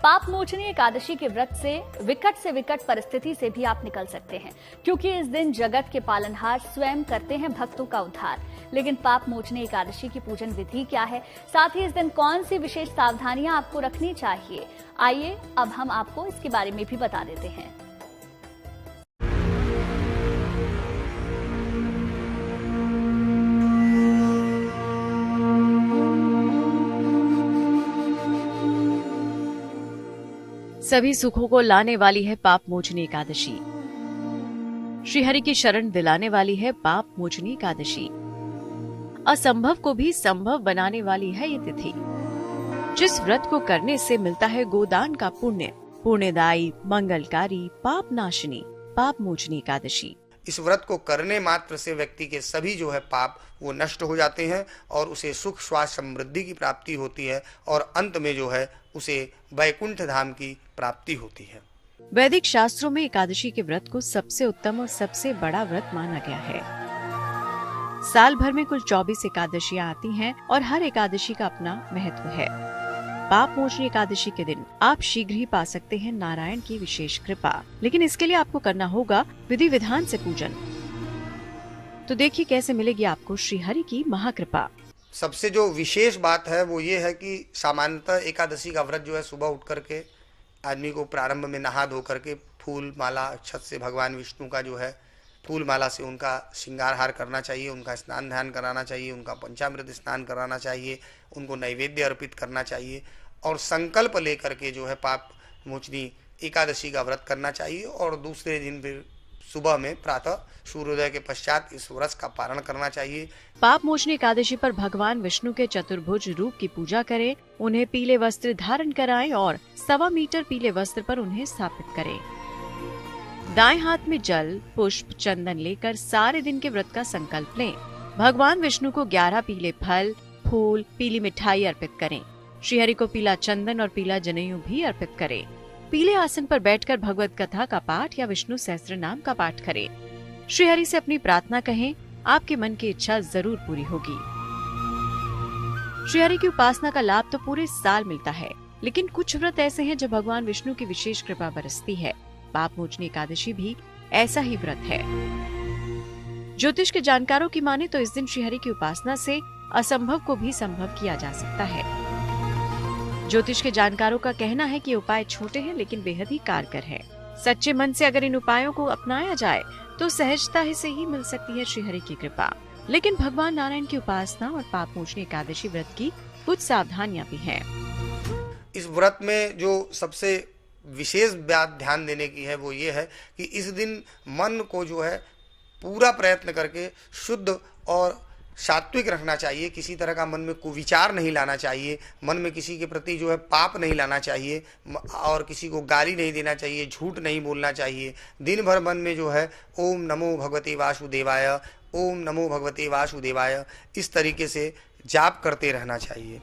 पाप मोचनी एकादशी के व्रत से विकट परिस्थिति से भी आप निकल सकते हैं, क्योंकि इस दिन जगत के पालनहार स्वयं करते हैं भक्तों का उद्धार। लेकिन पाप मोचनी एकादशी की पूजन विधि क्या है, साथ ही इस दिन कौन सी विशेष सावधानियां आपको रखनी चाहिए, आइए अब हम आपको इसके बारे में भी बता देते हैं। सभी सुखों को लाने वाली है पाप मोचनी एकादशी। श्रीहरि की शरण दिलाने वाली है पाप मोचनी एकादशी। असंभव को भी संभव बनाने वाली है ये तिथि। जिस व्रत को करने से मिलता है गोदान का पुण्य, पुण्यदायी, मंगलकारी, पाप नाशिनी पाप मोचनी एकादशी। इस व्रत को करने मात्र से व्यक्ति के सभी जो है पाप वो नष्ट हो जाते हैं और उसे सुख स्वास्थ्य समृद्धि की प्राप्ति होती है और अंत में जो है उसे वैकुंठ धाम की प्राप्ति होती है। वैदिक शास्त्रों में एकादशी के व्रत को सबसे उत्तम और सबसे बड़ा व्रत माना गया है। साल भर में कुल 24 एकादशियां आती हैं और हर एकादशी का अपना महत्व है। पाप मोचनी एकादशी के दिन आप शीघ्र ही पा सकते हैं नारायण की विशेष कृपा, लेकिन इसके लिए आपको करना होगा विधि विधान से पूजन। तो देखिए कैसे मिलेगी आपको श्रीहरि की महाकृपा। सबसे जो विशेष बात है वो ये है कि सामान्यतः एकादशी का व्रत जो है सुबह उठ करके आदमी को प्रारंभ में नहा धो करके फूल माला अक्षत से भगवान विष्णु का जो है फूल माला से उनका श्रृंगार हार करना चाहिए, उनका स्नान ध्यान कराना चाहिए, उनका पंचामृत स्नान कराना चाहिए, उनको नैवेद्य अर्पित करना चाहिए और संकल्प लेकर के जो है पाप मोचनी एकादशी का व्रत करना चाहिए। और दूसरे दिन फिर सुबह में प्रातः सूर्योदय के पश्चात इस व्रत का पारण करना चाहिए। पाप मोचनी एकादशी पर भगवान विष्णु के चतुर्भुज रूप की पूजा करें, उन्हें पीले वस्त्र धारण कराएं और 1.25 मीटर पीले वस्त्र पर उन्हें स्थापित करें। दाएं हाथ में जल, पुष्प, चंदन लेकर सारे दिन के व्रत का संकल्प लें। भगवान विष्णु को 11 पीले फल, फूल, पीली मिठाई अर्पित करें। श्रीहरि को पीला चंदन और पीला जनेऊ भी अर्पित करें। पीले आसन पर बैठकर भगवत कथा का पाठ या विष्णु सहस्त्र नाम का पाठ करें। श्रीहरि से अपनी प्रार्थना कहें, आपके मन की इच्छा जरूर पूरी होगी। श्रीहरि की उपासना का लाभ तो पूरे साल मिलता है, लेकिन कुछ व्रत ऐसे हैं जब भगवान विष्णु की विशेष कृपा बरसती है। पाप मोचनी एकादशी भी ऐसा ही व्रत है। ज्योतिष के जानकारों की माने तो इस दिन श्रीहरि की उपासना से असंभव को भी संभव किया जा सकता है। ज्योतिष के जानकारों का कहना है कि उपाय छोटे हैं लेकिन बेहद ही कारगर है। सच्चे मन से अगर इन उपायों को अपनाया जाए तो सहजता से ही मिल सकती है श्रीहरि की कृपा। लेकिन भगवान नारायण की उपासना और पाप मोचनी एकादशी व्रत की कुछ सावधानियां भी हैं। इस व्रत में जो सबसे विशेष बात ध्यान देने की है वो ये है कि इस दिन मन को जो है पूरा प्रयत्न करके शुद्ध और सात्विक रखना चाहिए। किसी तरह का मन में कुविचार नहीं लाना चाहिए, मन में किसी के प्रति जो है पाप नहीं लाना चाहिए और किसी को गाली नहीं देना चाहिए, झूठ नहीं बोलना चाहिए। दिन भर मन में जो है ओम नमो भगवते वासुदेवाय, ओम नमो भगवते वासुदेवाय इस तरीके से जाप करते रहना चाहिए।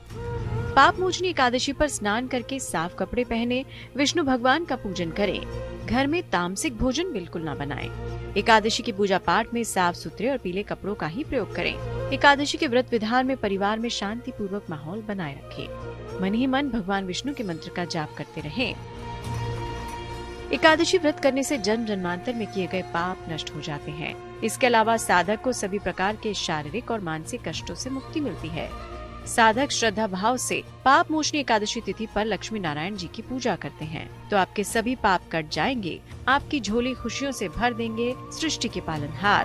पाप मोचनी एकादशी पर स्नान करके साफ कपड़े पहने, विष्णु भगवान का पूजन करें। घर में तामसिक भोजन बिल्कुल न बनाएं। एकादशी की पूजा पाठ में साफ सुथरे और पीले कपड़ों का ही प्रयोग करें। एकादशी के व्रत विधान में परिवार में शांति पूर्वक माहौल बनाए रखें। मन ही मन भगवान विष्णु के मंत्र का जाप करते रहें। एकादशी व्रत करने से जन्म जन्मांतर में किए गए पाप नष्ट हो जाते हैं। इसके अलावा साधक को सभी प्रकार के शारीरिक और मानसिक कष्टों से मुक्ति मिलती है। साधक श्रद्धा भाव से पाप मोचनी एकादशी तिथि पर लक्ष्मी नारायण जी की पूजा करते हैं तो आपके सभी पाप कट जाएंगे। आपकी झोली खुशियों से भर देंगे सृष्टि के पालनहार।